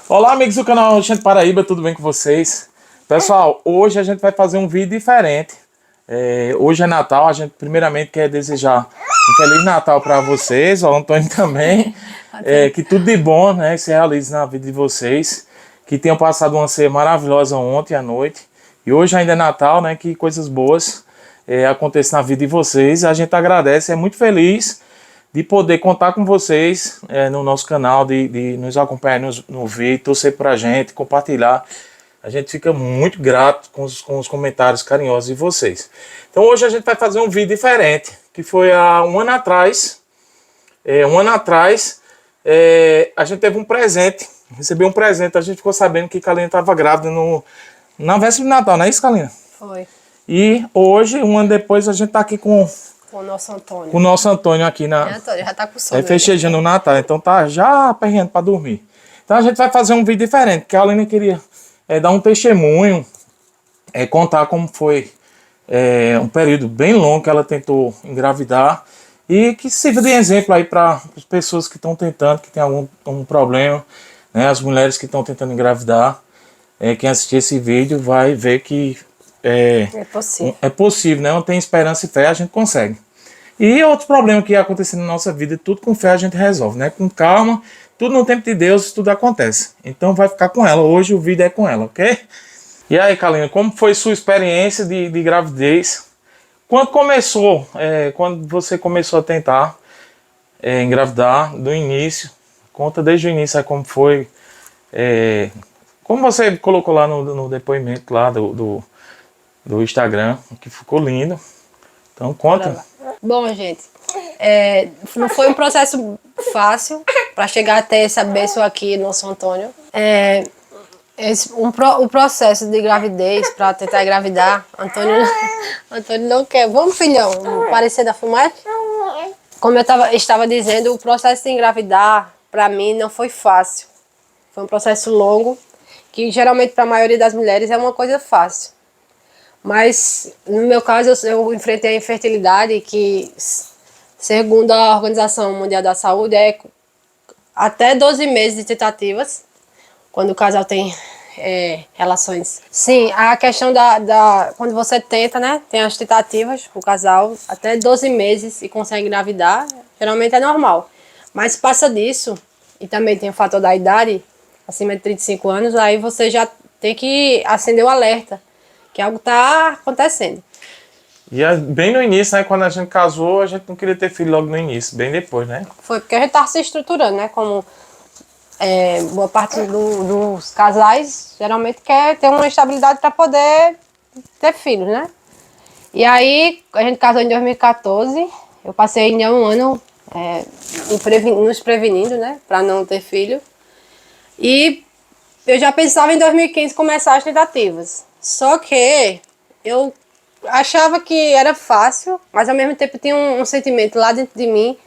Olá, amigos do canal Oxente Paraíba, tudo bem com vocês? Pessoal, hoje a gente vai fazer um vídeo diferente. Hoje é Natal, a gente primeiramente quer desejar um Feliz Natal para vocês, ao Antônio também. Que tudo de bom, né, se realize na vida de vocês. Que tenham passado uma ceia maravilhosa ontem à noite. E hoje ainda é Natal, né, que coisas boas aconteçam na vida de vocês. A gente agradece, é muito feliz de poder contar com vocês no nosso canal, de nos acompanhar no vídeo, torcer pra gente, compartilhar. A gente fica muito grato com os comentários carinhosos de vocês. Então hoje a gente vai fazer um vídeo diferente, que foi há um ano atrás. A gente teve um presente, recebeu um presente, a gente ficou sabendo que Kalina estava grávida na véspera de Natal, não é isso, Kalina? Foi. E hoje, um ano depois, a gente tá aqui com O nosso Antônio. o nosso Antônio aqui na... Antônio já tá com sono. festejando o Natal, então tá já aperreando para dormir. Então a gente vai fazer um vídeo diferente, porque a Aline queria dar um testemunho, contar como foi um período bem longo que ela tentou engravidar e que sirva de exemplo aí para as pessoas que estão tentando, que tem algum problema, né, as mulheres que estão tentando engravidar. Quem assistir esse vídeo vai ver que É possível. é possível, né? Não tem esperança e fé, a gente consegue. E outros problemas que acontecem na nossa vida, tudo com fé a gente resolve, né? Com calma, tudo no tempo de Deus, tudo acontece. Então vai ficar com ela, hoje o vídeo é com ela, ok? E aí, Kalina, como foi sua experiência de gravidez? Quando começou, quando você começou a tentar engravidar, do início, conta desde o início aí como foi, como você colocou lá no depoimento lá do Instagram, que ficou lindo. Então conta. Bom, gente, não foi um processo fácil para chegar até essa bênção aqui, nosso Antônio. O processo de gravidez, para tentar engravidar, Antônio não quer. Vamos, filhão, parecer da fumagem? Como eu estava dizendo, o processo de engravidar, para mim, não foi fácil. Foi um processo longo, que geralmente para a maioria das mulheres é uma coisa fácil. Mas, no meu caso, eu enfrentei a infertilidade, que, segundo a Organização Mundial da Saúde, é até 12 meses de tentativas, quando o casal tem relações. Sim, a questão quando você tenta, né, tem as tentativas, o casal, até 12 meses e consegue engravidar, geralmente é normal. Mas passa disso, e também tem o fator da idade, acima de 35 anos, aí você já tem que acender o alerta, que algo está acontecendo. E bem no início, né, quando a gente casou, a gente não queria ter filho logo no início, bem depois, né? Foi porque a gente estava se estruturando, né? Como boa parte dos casais geralmente quer ter uma estabilidade para poder ter filhos, né? E aí a gente casou em 2014, eu passei ainda um ano nos prevenindo, né? Para não ter filho. E eu já pensava em 2015 começar as tentativas. Só que eu achava que era fácil, mas ao mesmo tempo tinha um sentimento lá dentro de mim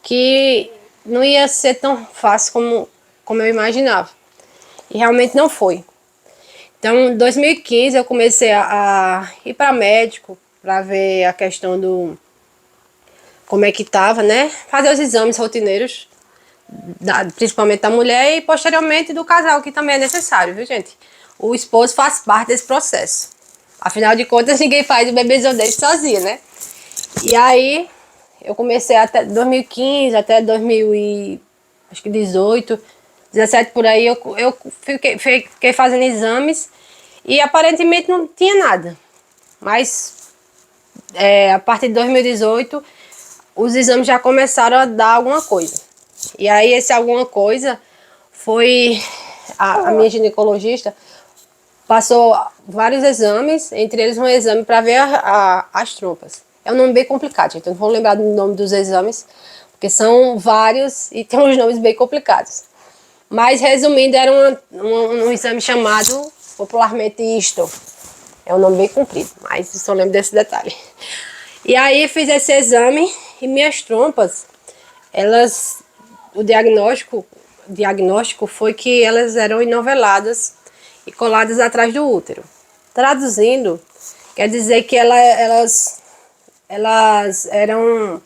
que não ia ser tão fácil como eu imaginava. E realmente não foi. Então, em 2015 eu comecei a ir para médico para ver a questão do como é que estava, né? Fazer os exames rotineiros, principalmente da mulher e posteriormente do casal, que também é necessário, viu, gente? O esposo faz parte desse processo. Afinal de contas, ninguém faz o bebezão dele sozinho, né? E aí, eu comecei até 2015, até 2018, 17 por aí, eu fiquei fazendo exames e aparentemente não tinha nada. Mas, a partir de 2018, os exames já começaram a dar alguma coisa. E aí, esse alguma coisa foi a minha ginecologista passou vários exames, entre eles um exame para ver as trompas. É um nome bem complicado, gente. Eu não vou lembrar do nome dos exames, porque são vários e tem uns nomes bem complicados. Mas, resumindo, era um exame chamado, popularmente, isto. É um nome bem comprido, mas eu só lembro desse detalhe. E aí, fiz esse exame e minhas trompas, o diagnóstico foi que elas eram enoveladas e coladas atrás do útero. Traduzindo, quer dizer que elas eram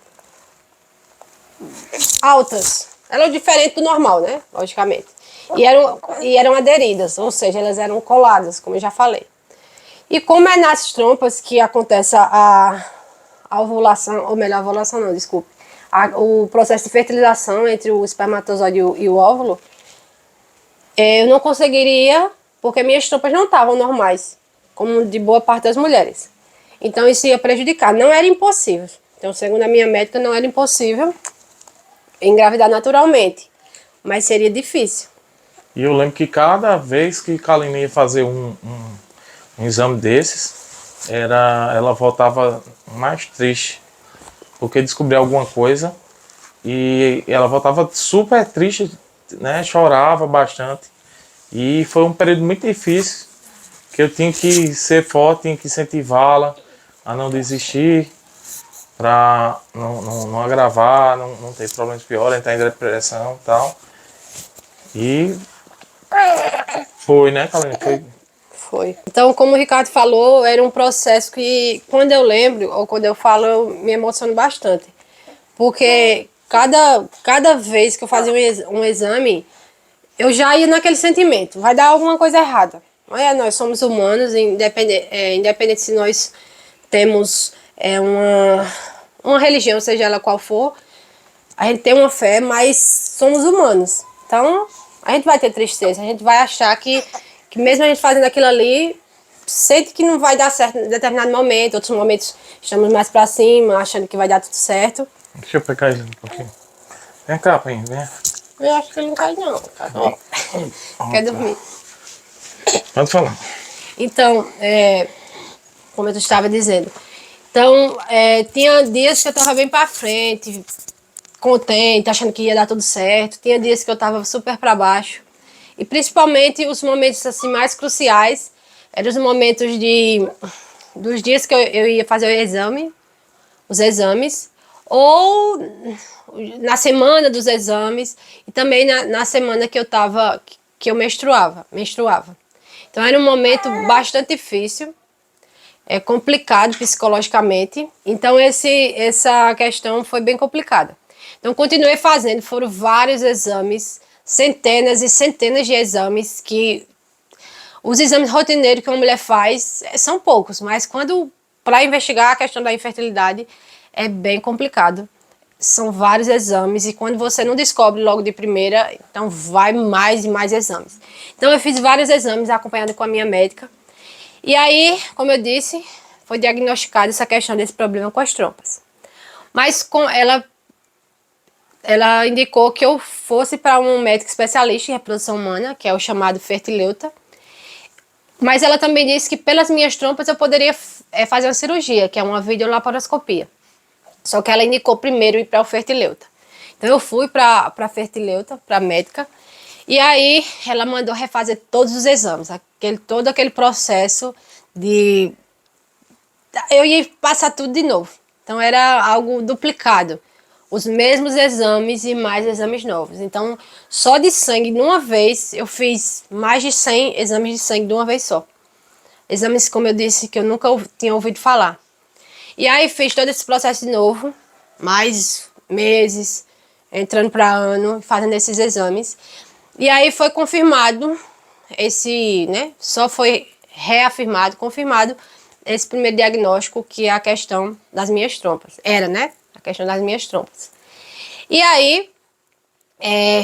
altas. Eram diferentes do normal, né? Logicamente. e eram aderidas, ou seja, elas eram coladas, como eu já falei. E como é nas trompas que acontece a ovulação, ou melhor, a ovulação não, desculpe, o processo de fertilização entre o espermatozoide e o óvulo, eu não conseguiria, porque minhas trompas não estavam normais, como de boa parte das mulheres. Então isso ia prejudicar. Não era impossível. Então, segundo a minha médica, não era impossível engravidar naturalmente, mas seria difícil. E eu lembro que cada vez que Kaline ia fazer um exame desses, ela voltava mais triste, porque descobriu alguma coisa e ela voltava super triste, né? Chorava bastante. E foi um período muito difícil, que eu tinha que ser forte, tinha que incentivá-la a não desistir, para não agravar, não ter problemas piores, entrar em depressão e tal. E foi, né, Kaline? Foi. Então, como o Ricardo falou, era um processo que, quando eu lembro, ou quando eu falo, eu me emociono bastante. Porque cada vez que eu fazia um exame, eu já ia naquele sentimento, vai dar alguma coisa errada. Nós somos humanos, independente se nós temos uma religião, seja ela qual for, a gente tem uma fé, mas somos humanos. Então, a gente vai ter tristeza, a gente vai achar que mesmo a gente fazendo aquilo ali, sente que não vai dar certo em determinado momento, outros momentos estamos mais pra cima, achando que vai dar tudo certo. Deixa eu pegar ele um pouquinho. Vem cá, Pai, vem. Eu acho que ele não cai não, quer dormir. Pode falar. Então, como eu estava dizendo, então, tinha dias que eu estava bem pra frente, contente, achando que ia dar tudo certo. Tinha dias que eu estava super para baixo. E principalmente os momentos assim mais cruciais eram os momentos dos dias que eu ia fazer os exames, ou na semana dos exames e também na semana que eu menstruava. Então era um momento bastante difícil, complicado psicologicamente. Então essa questão foi bem complicada. Então continuei fazendo, foram vários exames, centenas e centenas de exames, que os exames rotineiros que uma mulher faz são poucos, mas quando para investigar a questão da infertilidade é bem complicado. São vários exames e quando você não descobre logo de primeira, então vai mais e mais exames. Então eu fiz vários exames acompanhada com a minha médica. E aí, como eu disse, foi diagnosticada essa questão desse problema com as trompas. Mas ela indicou que eu fosse para um médico especialista em reprodução humana, que é o chamado fertileuta. Mas ela também disse que pelas minhas trompas eu poderia fazer uma cirurgia, que é uma videolaparoscopia. Só que ela indicou primeiro ir para o fertileuta. Então eu fui para a fertileuta, para a médica, e aí ela mandou refazer todos os exames, todo aquele processo de... Eu ia passar tudo de novo. Então era algo duplicado. Os mesmos exames e mais exames novos. Então, só de sangue, de uma vez, eu fiz mais de 100 exames de sangue de uma vez só. Exames, como eu disse, que eu nunca tinha ouvido falar. E aí, fiz todo esse processo de novo, mais meses, entrando para ano, fazendo esses exames. E aí foi confirmado só foi reafirmado, confirmado esse primeiro diagnóstico, que é a questão das minhas trompas. A questão das minhas trompas. E aí,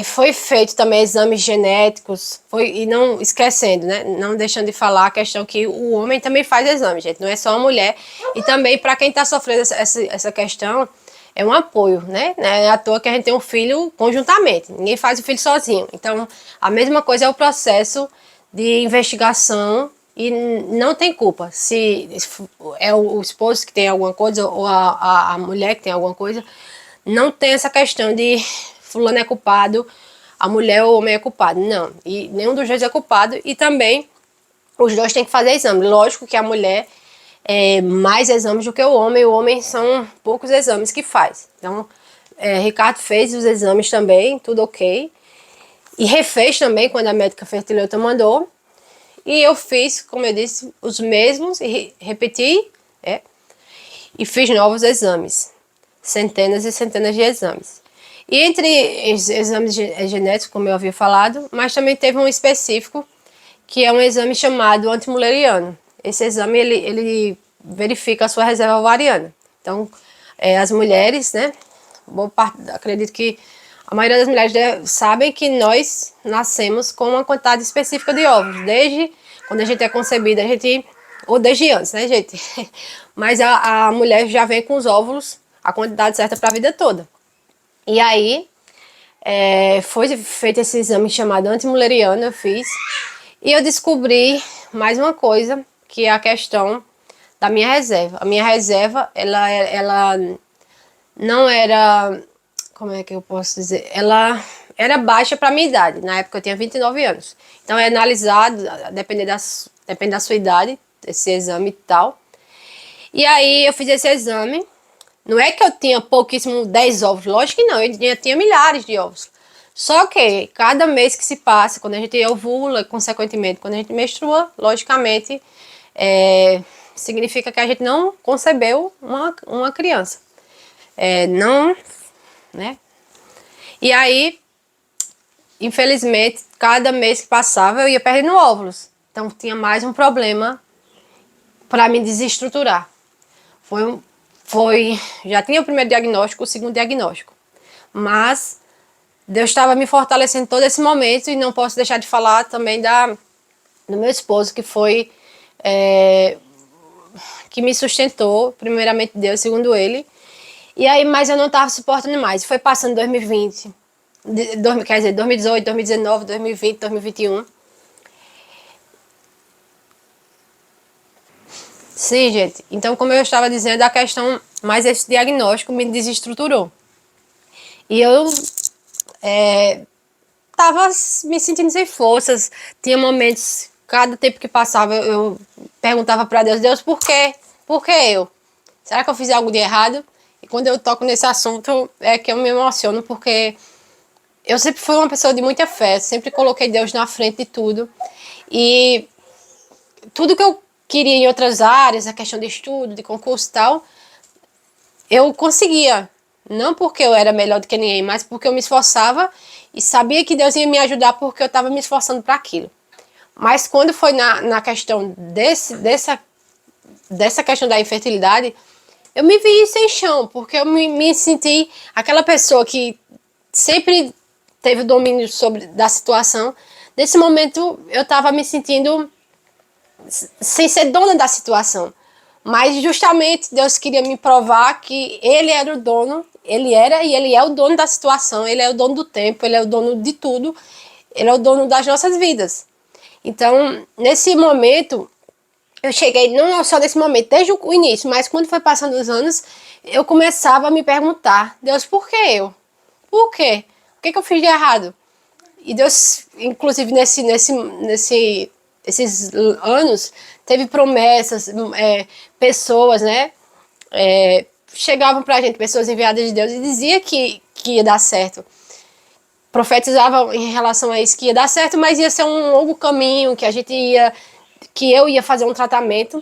foi feito também exames genéticos, e não esquecendo, né? Não deixando de falar a questão que o homem também faz exame, gente, não é só a mulher. E também, para quem está sofrendo essa questão, é um apoio, né? Não é à toa que a gente tem um filho conjuntamente, ninguém faz o filho sozinho. Então, a mesma coisa é o processo de investigação. E não tem culpa se é o esposo que tem alguma coisa ou a mulher que tem alguma coisa. Não tem essa questão de fulano é culpado, a mulher ou o homem é culpado. Não, e nenhum dos dois é culpado. E também os dois têm que fazer exame. Lógico que a mulher mais exames do que o homem são poucos exames que faz. Então, Ricardo fez os exames também, tudo ok. E refez também quando a médica fertileuta mandou. E eu fiz, como eu disse, os mesmos e repeti, e fiz novos exames. Centenas e centenas de exames. E entre os exames genéticos, como eu havia falado, mas também teve um específico, que é um exame chamado antimuleriano. Esse exame, ele verifica a sua reserva ovariana. Então, as mulheres, né, acredito que a maioria das mulheres sabem que nós nascemos com uma quantidade específica de óvulos. Desde quando a gente é concebida, a gente... Ou desde antes, né, gente? Mas a mulher já vem com os óvulos, a quantidade certa para a vida toda. E aí, foi feito esse exame chamado antimuleriano, eu fiz. E eu descobri mais uma coisa, que é a questão da minha reserva. A minha reserva, ela não era... Como é que eu posso dizer? Ela era baixa para a minha idade. Na época eu tinha 29 anos. Então é analisado, depende da sua idade, esse exame e tal. E aí eu fiz esse exame. Não é que eu tinha pouquíssimo 10 ovos, lógico que não, eu tinha milhares de ovos. Só que cada mês que se passa, quando a gente ovula, consequentemente, quando a gente menstrua, logicamente, significa que a gente não concebeu uma criança. Não, né? E aí, infelizmente, cada mês que passava, eu ia perdendo óvulos. Então, tinha mais um problema para me desestruturar. Já tinha o primeiro diagnóstico, o segundo diagnóstico. Mas Deus estava me fortalecendo todo esse momento e não posso deixar de falar também do meu esposo, que foi que me sustentou, primeiramente Deus, segundo ele. E aí, mas eu não estava suportando mais. Foi passando 2020, quer dizer, 2018, 2019, 2020, 2021. Sim, gente. Então, como eu estava dizendo, a questão, mais esse diagnóstico me desestruturou. E eu tava me sentindo sem forças. Tinha momentos, cada tempo que passava, eu perguntava para Deus, Deus, por quê? Por que eu? Será que eu fiz algo de errado? E quando eu toco nesse assunto, é que eu me emociono, porque eu sempre fui uma pessoa de muita fé, sempre coloquei Deus na frente de tudo. E tudo que eu queria em outras áreas, a questão de estudo, de concurso e tal, eu conseguia. Não porque eu era melhor do que ninguém, mas porque eu me esforçava e sabia que Deus ia me ajudar porque eu estava me esforçando para aquilo. Mas quando foi na questão dessa questão da infertilidade, eu me vi sem chão, porque eu me senti aquela pessoa que sempre teve o domínio da situação. Nesse momento, eu estava me sentindo sem ser dona da situação. Mas justamente Deus queria me provar que Ele era o dono, Ele era e Ele é o dono da situação, Ele é o dono do tempo, Ele é o dono de tudo, Ele é o dono das nossas vidas. Então, nesse momento, eu cheguei, não só nesse momento, desde o início, mas quando foi passando os anos, eu começava a me perguntar, Deus, por que eu? Por quê? O que eu fiz de errado? E Deus, inclusive esses anos, teve promessas, pessoas, né? Chegavam pra gente, pessoas enviadas de Deus, e dizia que ia dar certo. Profetizavam em relação a isso que ia dar certo, mas ia ser um longo caminho, que eu ia fazer um tratamento.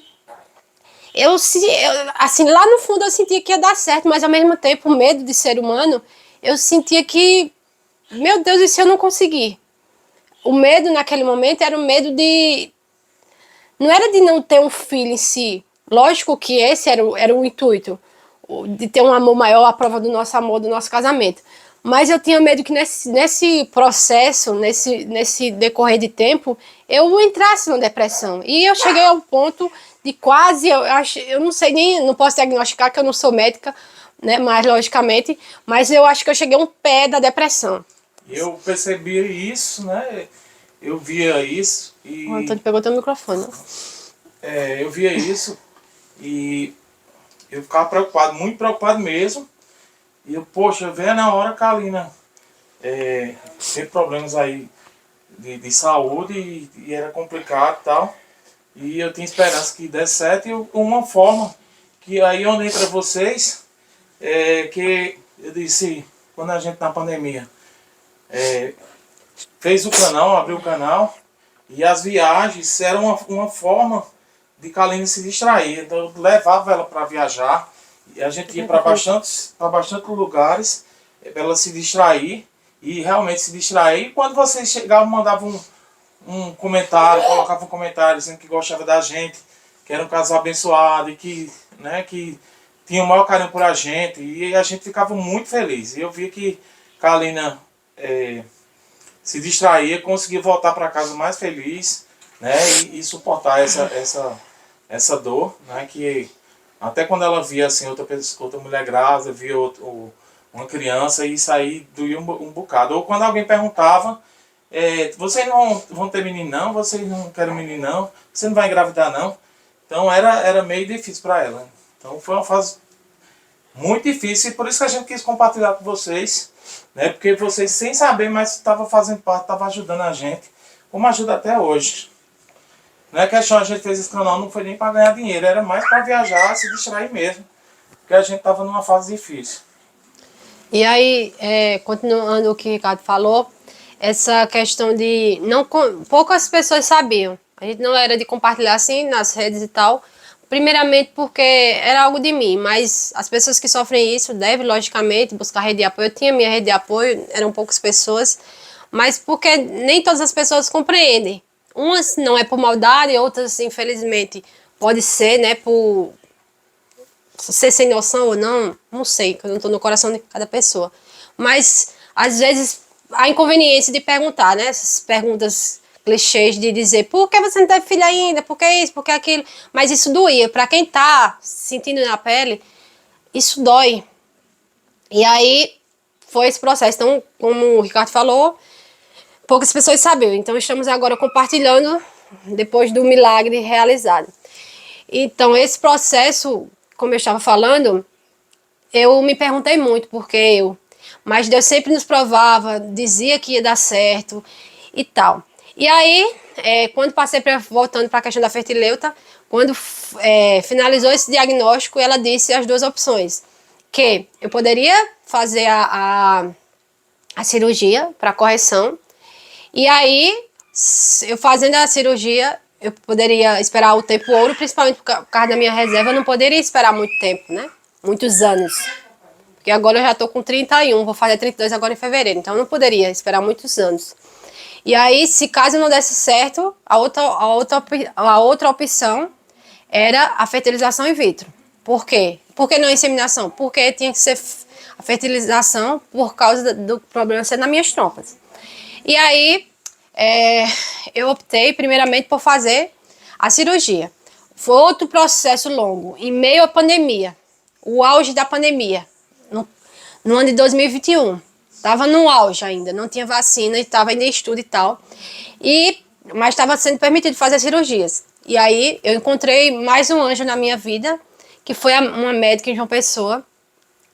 Assim, lá no fundo eu sentia que ia dar certo, mas ao mesmo tempo, o medo de ser humano, eu sentia que, meu Deus, e se eu não conseguir? O medo naquele momento era o medo de... Não era de não ter um filho em si. Lógico que esse era o intuito, de ter um amor maior, a prova do nosso amor, do nosso casamento. Mas eu tinha medo que nesse processo, nesse decorrer de tempo, eu entrasse numa depressão. E eu cheguei ao ponto de quase, eu não sei nem, não posso diagnosticar que eu não sou médica, né, mas logicamente, mas eu acho que eu cheguei a um pé da depressão. Eu percebi isso, né? Eu via isso e... O Antônio pegou teu microfone. eu via isso e eu ficava preocupado, muito preocupado mesmo. E eu, poxa, veio na hora que a Alina teve problemas aí de saúde e era complicado e tal. E eu tinha esperança que desse certo e uma forma que aí onde entra vocês, que eu disse, quando a gente na pandemia fez o canal, abriu o canal, e as viagens eram uma forma de Kaline se distrair. Então eu levava ela para viajar, e a gente ia para bastante lugares, pra ela se distrair, e realmente se distrair. E quando vocês chegavam, mandavam um comentário, colocava um comentário dizendo que gostava da gente, que era um casal abençoado e que, né, que tinha o maior carinho por a gente, e a gente ficava muito feliz. E eu via que Kalina se distraía, conseguia voltar para casa mais feliz, né, e suportar essa dor, né, que até quando ela via assim outra mulher grávida, via uma criança, e isso aí doía um bocado. Ou quando alguém perguntava, vocês não vão ter menino não, vocês não querem menino não, você não vai engravidar não. Então era meio difícil para ela. Então foi uma fase muito difícil, e por isso que a gente quis compartilhar com vocês, né? Porque vocês, sem saber, mas estavam fazendo parte, estavam ajudando a gente, como ajuda até hoje. Não é questão, a gente fez esse canal, não foi nem para ganhar dinheiro, era mais para viajar, se distrair mesmo, porque a gente estava numa fase difícil. E aí, continuando o que o Ricardo falou, essa questão de poucas pessoas sabiam. A gente não era de compartilhar assim nas redes e tal. Primeiramente porque era algo de mim, mas as pessoas que sofrem isso devem, logicamente, buscar rede de apoio. Eu tinha minha rede de apoio, eram poucas pessoas, mas porque nem todas as pessoas compreendem. Umas não é por maldade, outras, infelizmente, pode ser, né, por ser sem noção ou não, não sei, que eu não estou no coração de cada pessoa. Mas, às vezes, a inconveniência de perguntar, né? Essas perguntas clichês de dizer, por que você não teve filho ainda? Por que isso? Por que aquilo? Mas isso doía. Para quem tá sentindo na pele, isso dói. E aí, foi esse processo. Então, como o Ricardo falou, poucas pessoas sabiam. Então, estamos agora compartilhando depois do milagre realizado. Então, esse processo, como eu estava falando, eu me perguntei muito por que eu. Mas Deus sempre nos provava, dizia que ia dar certo e tal. E aí, quando voltando para a questão da fertileuta, quando finalizou esse diagnóstico, ela disse as duas opções. Que eu poderia fazer a cirurgia para correção. E aí, eu fazendo a cirurgia, eu poderia esperar o tempo ouro, principalmente por causa da minha reserva, eu não poderia esperar muito tempo, né? Muitos anos. Porque agora eu já tô com 31, vou fazer 32 agora em fevereiro, então eu não poderia esperar muitos anos. E aí, se caso não desse certo, a outra opção era a fertilização in vitro. Por quê? Por que não a inseminação? Porque tinha que ser a fertilização por causa do problema ser nas minhas trompas. E aí, eu optei primeiramente por fazer a cirurgia. Foi outro processo longo, em meio à pandemia, o auge da pandemia, no ano de 2021. Estava no auge ainda, não tinha vacina, estava ainda em estudo e tal. Mas estava sendo permitido fazer cirurgias. E aí eu encontrei mais um anjo na minha vida, que foi uma médica em João Pessoa,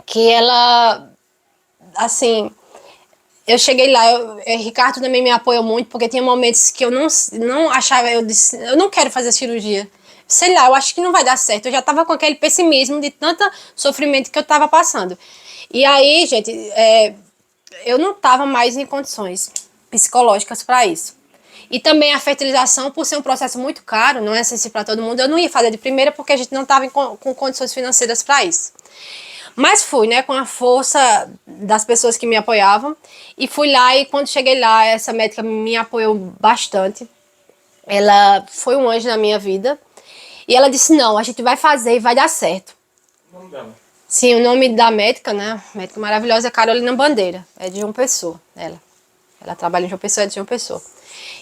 que ela, assim, eu cheguei lá, Ricardo também me apoiou muito, porque tinha momentos que eu não achava, eu disse, eu não quero fazer cirurgia. Sei lá, eu acho que não vai dar certo. Eu já tava com aquele pessimismo de tanto sofrimento que eu tava passando. E aí, gente, eu não tava mais em condições psicológicas para isso. E também a fertilização, por ser um processo muito caro, não é acessível para todo mundo, eu não ia fazer de primeira porque a gente não tava com condições financeiras para isso. Mas fui, né, com a força das pessoas que me apoiavam. E fui lá, e quando cheguei lá, essa médica me apoiou bastante. Ela foi um anjo na minha vida. E ela disse, não, a gente vai fazer e vai dar certo. O nome dela? Sim, o nome da médica, né, médica maravilhosa, é Carolina Bandeira. É de João Pessoa, Ela trabalha em João Pessoa, é de João Pessoa.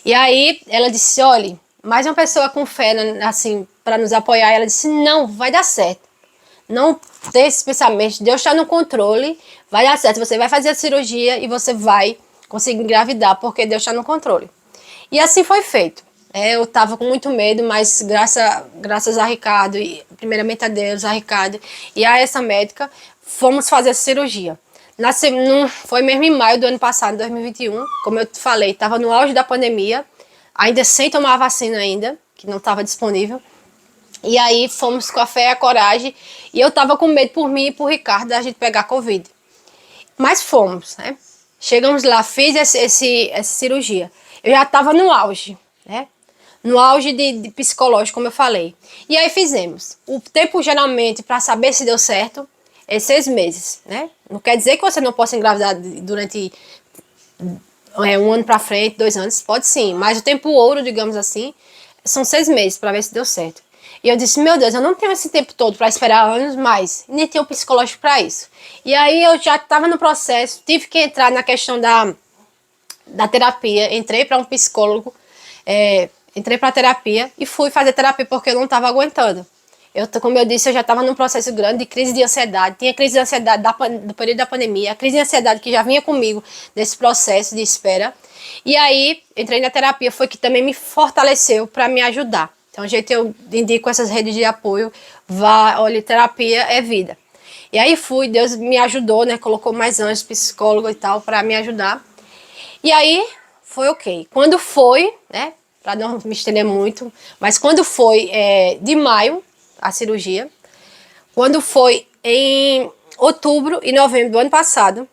E aí, ela disse, olha, mais uma pessoa com fé, assim, para nos apoiar. Ela disse, não, vai dar certo. Não ter esses pensamentos, Deus está no controle, vai dar certo, você vai fazer a cirurgia e você vai conseguir engravidar, porque Deus está no controle. E assim foi feito. Eu estava com muito medo, mas graças a Ricardo, e primeiramente a Deus, a Ricardo e a essa médica, fomos fazer a cirurgia. Foi mesmo em maio do ano passado, 2021, como eu te falei, estava no auge da pandemia, ainda sem tomar a vacina ainda, que não estava disponível. E aí fomos com a fé e a coragem. E eu tava com medo por mim e por Ricardo da gente pegar Covid. Mas fomos, né? Chegamos lá, fiz essa cirurgia. Eu já tava no auge, né? No auge de psicológico, como eu falei. E aí fizemos. O tempo, geralmente, para saber se deu certo, é 6 meses, né? Não quer dizer que você não possa engravidar durante 1 ano pra frente, 2 anos, pode sim, mas o tempo ouro, digamos assim, são 6 meses para ver se deu certo. E eu disse, meu Deus, eu não tenho esse tempo todo para esperar anos mais, nem tenho psicológico para isso. E aí eu já estava no processo, tive que entrar na questão da terapia, entrei para um psicólogo, entrei para terapia e fui fazer terapia porque eu não estava aguentando. Como eu disse, eu já estava num processo grande de crise de ansiedade. Tinha crise de ansiedade do período da pandemia, a crise de ansiedade que já vinha comigo nesse processo de espera. E aí, entrei na terapia, foi que também me fortaleceu para me ajudar. Então, gente, eu indico essas redes de apoio. Olha, terapia é vida. E aí fui, Deus me ajudou, né? Colocou mais anjos, psicólogo e tal, para me ajudar. E aí, foi ok. Quando foi, né? Para não me estender muito, mas quando foi de maio, a cirurgia, quando foi em outubro e novembro do ano passado,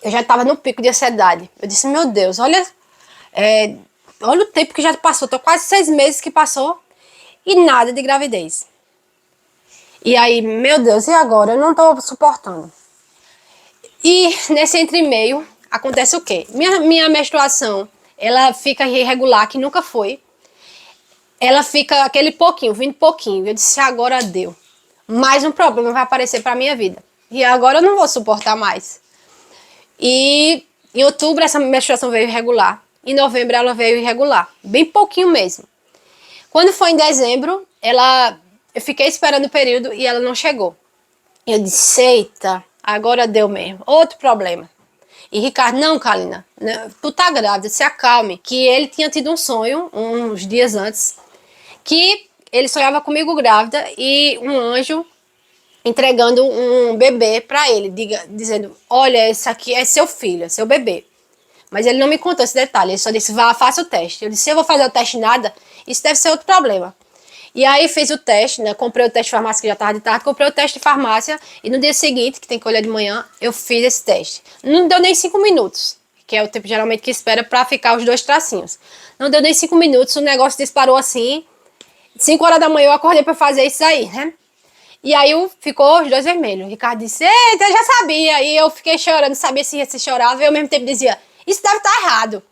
eu já estava no pico de ansiedade. Eu disse, meu Deus, olha o tempo que já passou, tô quase 6 meses que passou e nada de gravidez. E aí, meu Deus, e agora? Eu não tô suportando. E nesse entre-meio, acontece o quê? Minha menstruação, ela fica irregular, que nunca foi. Ela fica aquele pouquinho, vindo pouquinho. Eu disse, agora deu. Mais um problema vai aparecer pra minha vida. E agora eu não vou suportar mais. E em outubro essa menstruação veio irregular. Em novembro ela veio irregular. Bem pouquinho mesmo. Quando foi em dezembro, eu fiquei esperando o período e ela não chegou. Eu disse, eita, agora deu mesmo. Outro problema. E Ricardo, não, Kalina, tu tá grávida, se acalme. Que ele tinha tido um sonho, uns dias antes, que ele sonhava comigo grávida e um anjo entregando um bebê para ele, dizendo, olha, esse aqui é seu filho, é seu bebê. Mas ele não me contou esse detalhe, ele só disse, vá, faça o teste. Eu disse, se eu vou fazer o teste nada, isso deve ser outro problema. E aí fiz o teste, né? Comprei o teste de farmácia que já estava de tarde, comprei o teste de farmácia e no dia seguinte, que tem que olhar de manhã, eu fiz esse teste. Não deu nem 5 minutos, que é o tempo geralmente que espera para ficar os 2 tracinhos. Não deu nem 5 minutos, o negócio disparou assim. 5 horas da manhã eu acordei para fazer isso aí, né? E aí ficou os 2 vermelhos. O Ricardo disse, eita, eu já sabia. E eu fiquei chorando, sabia se chorava. E ao mesmo tempo dizia, isso deve estar errado.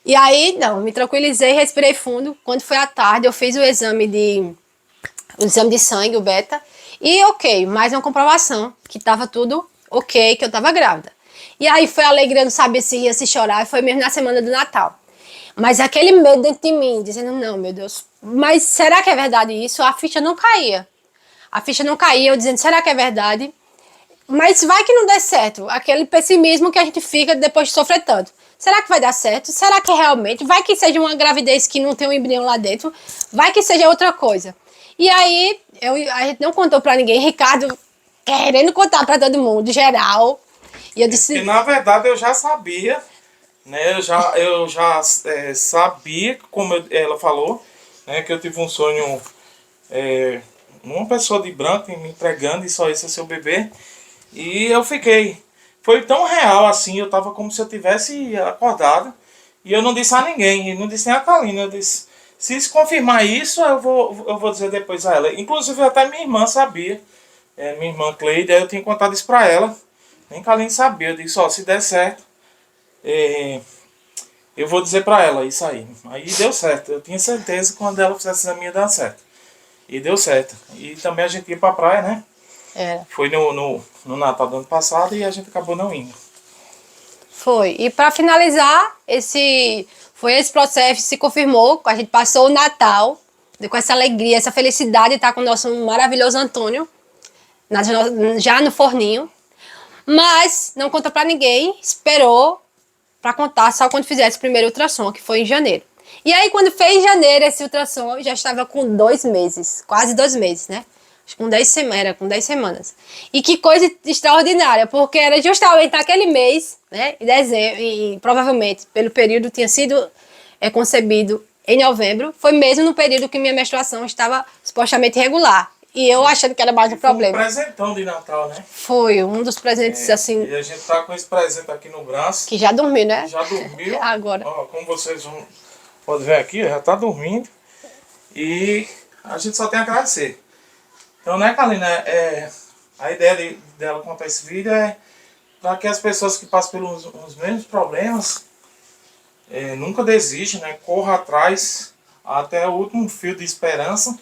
E aí, não, me tranquilizei, respirei fundo. Quando foi à tarde, eu fiz o exame de sangue, o beta. E ok, mais uma comprovação que estava tudo ok, que eu estava grávida. E aí foi a alegria, não sabia se ia se chorar. Foi mesmo na semana do Natal. Mas aquele medo dentro de mim, dizendo, não, meu Deus, mas será que é verdade isso? A ficha não caía. A ficha não caía, eu dizendo, será que é verdade? Mas vai que não dê certo. Aquele pessimismo que a gente fica depois de sofrer tanto. Será que vai dar certo? Será que realmente? Vai que seja uma gravidez que não tem um embrião lá dentro? Vai que seja outra coisa? E aí, a gente não contou pra ninguém. Ricardo querendo contar pra todo mundo, geral. E eu disse... E na verdade eu já sabia, né? Eu já sabia, como ela falou, né? Que eu tive um sonho... uma pessoa de branco me entregando e só esse é seu bebê. E eu fiquei. Foi tão real assim, eu tava como se eu tivesse acordado. E eu não disse a ninguém, e não disse nem a Kalina. Eu disse, se isso confirmar isso, eu vou dizer depois a ela. Inclusive até minha irmã sabia. Minha irmã Cleide, aí eu tinha contado isso pra ela. Nem Kalina sabia. Eu disse, ó, se der certo, eu vou dizer pra ela isso aí. Aí deu certo. Eu tinha certeza que quando ela fizesse a minha dar certo. E deu certo. E também a gente ia pra praia, né? Foi no Natal do ano passado e a gente acabou não indo. Foi. E para finalizar, foi esse processo, se confirmou, a gente passou o Natal com essa alegria, essa felicidade de estar com o nosso maravilhoso Antônio, já no forninho. Mas não contou para ninguém, esperou para contar só quando fizesse o primeiro ultrassom, que foi em janeiro. E aí, quando fez em janeiro esse ultrassom, eu já estava com 2 meses, quase 2 meses, né? Acho que com 10 semanas. E que coisa extraordinária, porque era justamente naquele mês, né? Em dezembro, e provavelmente pelo período tinha sido concebido em novembro, foi mesmo no período que minha menstruação estava supostamente regular. E eu achando que era mais um problema. Foi um presentão de Natal, né? Foi um dos presentes assim. E a gente tá com esse presente aqui no braço. Que já dormiu, né? Já dormiu. Agora. Ó, como vocês podem ver aqui, já tá dormindo. E a gente só tem a agradecer. Então, né, Kalina, A ideia dela contar esse vídeo é para que as pessoas que passam pelos os mesmos problemas nunca desistam, né? Corra atrás até o último fio de esperança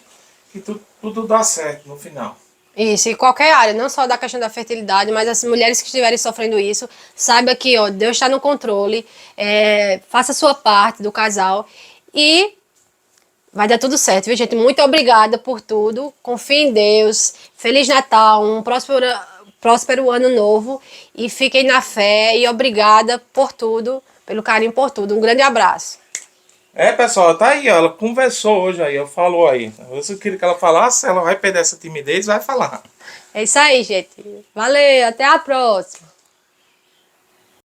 que tudo dá certo no final. Isso, e qualquer área, não só da questão da fertilidade, mas as mulheres que estiverem sofrendo isso, saiba que ó, Deus está no controle, faça a sua parte do casal e vai dar tudo certo, viu, gente? Muito obrigada por tudo, confie em Deus, Feliz Natal, um próspero ano novo e fiquem na fé e obrigada por tudo, pelo carinho por tudo. Um grande abraço. Pessoal, tá aí, ó, ela conversou hoje aí, falou aí. Eu queria que ela falasse, ela vai perder essa timidez, vai falar. É isso aí, gente. Valeu, até a próxima.